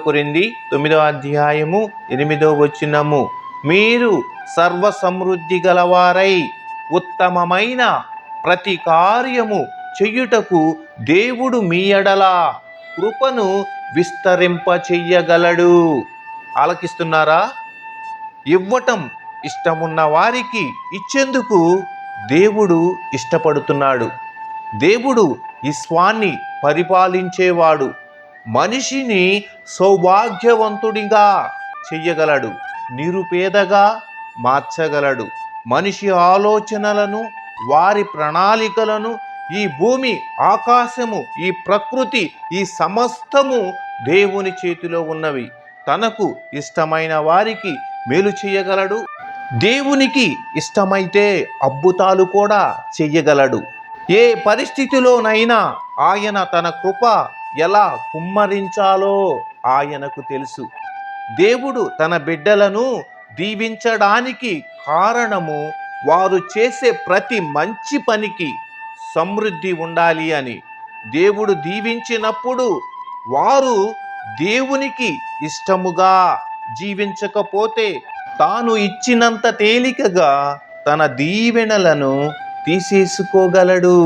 కొరింథీ 9:8 మీరు సర్వ సమృద్ధి గలవారై ఉత్తమమైన ప్రతి కార్యము చెయ్యుటకు దేవుడు మీ ఎడల కృపను విస్తరింపచెయ్యగలడు. ఆలకిస్తున్నారా? ఇవ్వటం ఇష్టమున్న వారికి ఇచ్చేందుకు దేవుడు ఇష్టపడుతున్నాడు. దేవుడు విశ్వాన్ని పరిపాలించేవాడు. మనిషిని సౌభాగ్యవంతుడిగా చెయ్యగలడు, నిరుపేదగా మార్చగలడు. మనిషి ఆలోచనలను, వారి ప్రణాళికలను, ఈ భూమి, ఆకాశము, ఈ ప్రకృతి, ఈ సమస్తము దేవుని చేతిలో ఉన్నవి. తనకు ఇష్టమైన వారికి మేలు చేయగలడు. దేవునికి ఇష్టమైతే అద్భుతాలు కూడా చెయ్యగలడు. ఏ పరిస్థితిలోనైనా ఆయన తన కృప ఎలా కుమ్మరించాలో ఆయనకు తెలుసు. దేవుడు తన బిడ్డలను దీవించడానికి కారణము వారు చేసే ప్రతి మంచి పనికి సమృద్ధి ఉండాలి అని. దేవుడు దీవించినప్పుడు వారు దేవునికి ఇష్టముగా జీవించకపోతే తాను ఇచ్చినంత తేలికగా తన దీవెనలను తీసేసుకోగలడు.